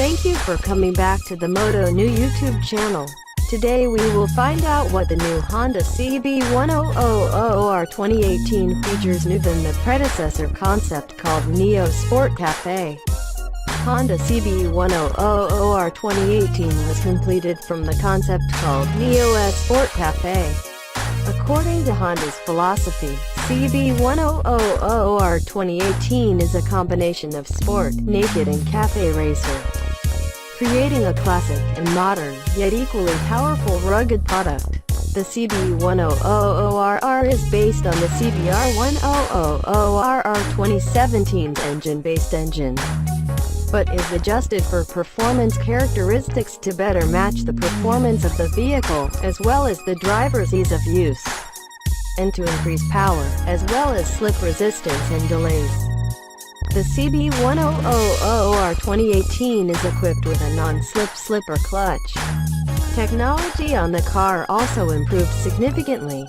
Thank you for coming back to the MOTO new YouTube channel. Today we will find out what the new Honda CB1000R 2018 features new than the predecessor concept called Neo Sport Cafe. Honda CB1000R 2018 was completed from the concept called Neo Sport Cafe. According to Honda's philosophy, CB1000R 2018 is a combination of sport, naked and cafe racer, creating a classic and modern, yet equally powerful rugged product. The CB1000R is based on the CBR1000RR 2017's engine-based engine, but is adjusted for performance characteristics to better match the performance of the vehicle, as well as the driver's ease of use, and to increase power, as well as slip resistance and delays. The CB1000R 2018 is equipped with a non-slip slipper clutch. Technology on the car also improved significantly.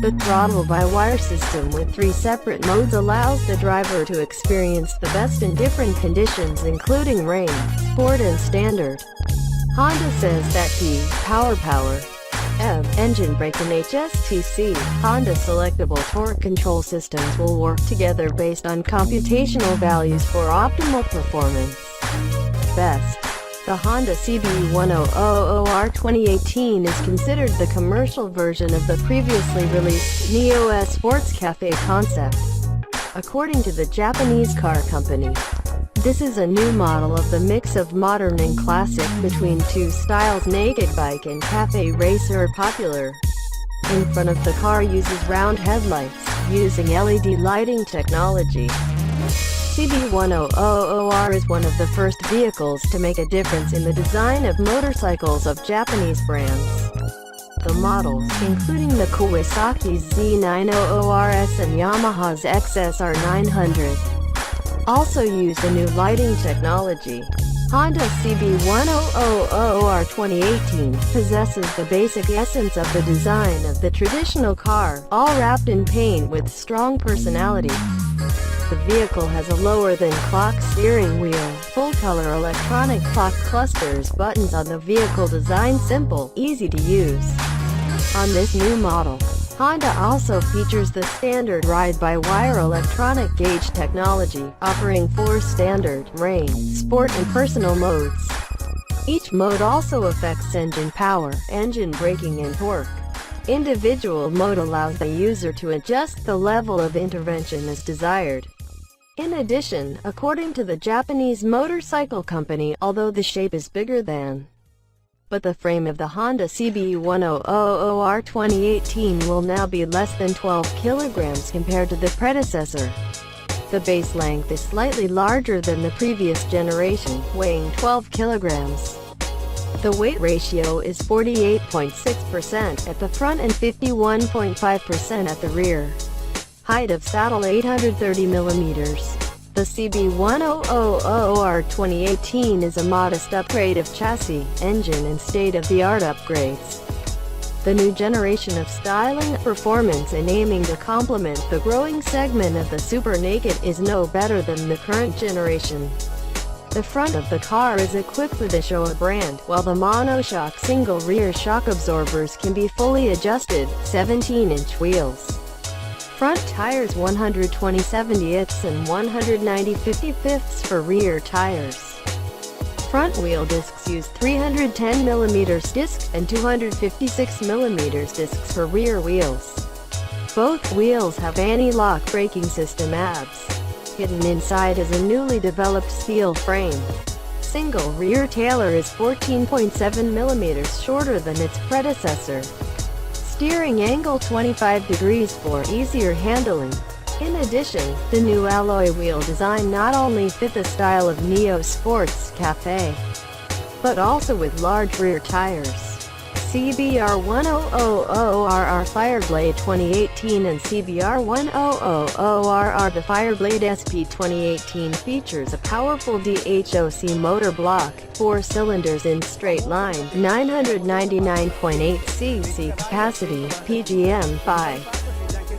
The throttle-by-wire system with 3 separate modes allows the driver to experience the best in different conditions including rain, sport and standard. Honda says that P, power, M, engine brake and HSTC, Honda selectable torque control systems will work together based on computational values for optimal performance. Best. The Honda CB1000R 2018 is considered the commercial version of the previously released Neo Sports Cafe concept. According to the Japanese car company, this is a new model of the mix of modern and classic between two styles. Naked bike and cafe racer are popular. In front of the car uses round headlights, using LED lighting technology. CB1000R is one of the first vehicles to make a difference in the design of motorcycles of Japanese brands. The models, including the Kawasaki's Z900RS and Yamaha's XSR900, also use the new lighting technology. Honda CB1000R 2018 possesses the basic essence of the design of the traditional car, all wrapped in paint with strong personality. The vehicle has a lower-than-clock steering wheel, full-color electronic clock clusters, buttons on the vehicle design simple, easy to use. On this new model, Honda also features the standard ride-by-wire electronic gauge technology, offering 4 standard, rain, sport and personal modes. Each mode also affects engine power, engine braking and torque. Individual mode allows the user to adjust the level of intervention as desired. In addition, according to the Japanese motorcycle company, although the shape is bigger than, but the frame of the Honda CB1000R 2018 will now be less than 12 kilograms compared to the predecessor. The base length is slightly larger than the previous generation, weighing 12 kilograms. The weight ratio is 48.6% at the front and 51.5% at the rear. Height of saddle 830 millimeters. The CB1000R 2018 is a modest upgrade of chassis, engine and state-of-the-art upgrades. The new generation of styling, performance and aiming to complement the growing segment of the super naked is no better than the current generation. The front of the car is equipped with a Showa brand, while the monoshock single rear shock absorbers can be fully adjusted, 17-inch wheels. Front tires 120/70ths and 190/55ths for rear tires. Front wheel discs use 310mm discs and 256mm discs for rear wheels. Both wheels have anti-lock braking system ABS. Hidden inside is a newly developed steel frame. Single rear tailer is 14.7mm shorter than its predecessor. Steering angle 25 degrees for easier handling. In addition, the new alloy wheel design not only fit the style of Neo Sports Cafe, but also with large rear tires. CBR1000RR Fireblade 2018 and CBR1000RR The Fireblade SP 2018 features a powerful DHOC motor block, 4 cylinders in straight line, 999.8 cc capacity, PGM 5.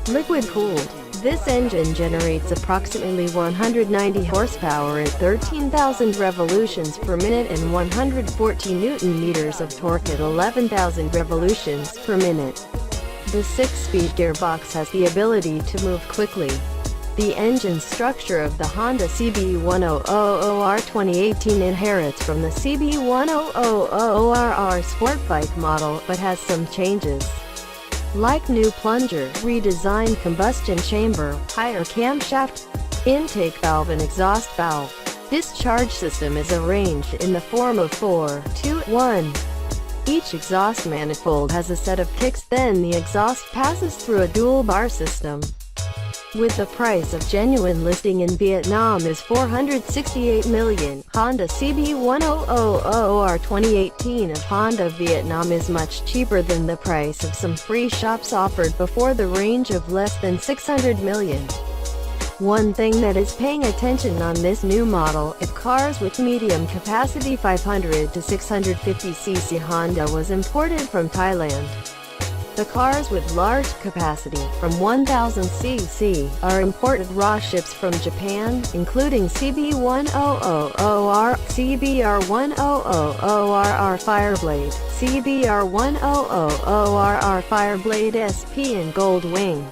Liquid-cooled. This engine generates approximately 190 horsepower at 13,000 revolutions per minute and 140 Newton-meters of torque at 11,000 revolutions per minute. The 6-speed gearbox has the ability to move quickly. The engine structure of the Honda CB1000R 2018 inherits from the CB1000RR sport bike model, but has some changes. Like new plunger, redesigned combustion chamber, higher camshaft, intake valve and exhaust valve. Discharge system is arranged in the form of 4-2-1. Each exhaust manifold has a set of kicks, then the exhaust passes through a dual bar system. With the price of genuine listing in Vietnam is $468 million, Honda CB1000R 2018 of Honda Vietnam is much cheaper than the price of some free shops offered before the range of less than $600 million. One thing that is paying attention on this new model, if cars with medium capacity 500 to 650cc Honda was imported from Thailand. The cars with large capacity, from 1000cc, are imported raw ships from Japan, including CB1000R, CBR1000RR Fireblade, CBR1000RR Fireblade SP and Gold Wing.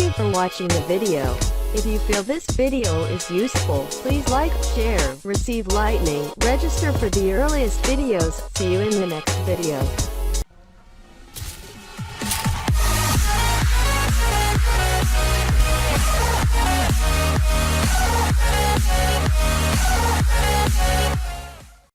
you for watching the video. If you feel this video is useful, please like, share, receive lightning, register for the earliest videos. See you in the next video.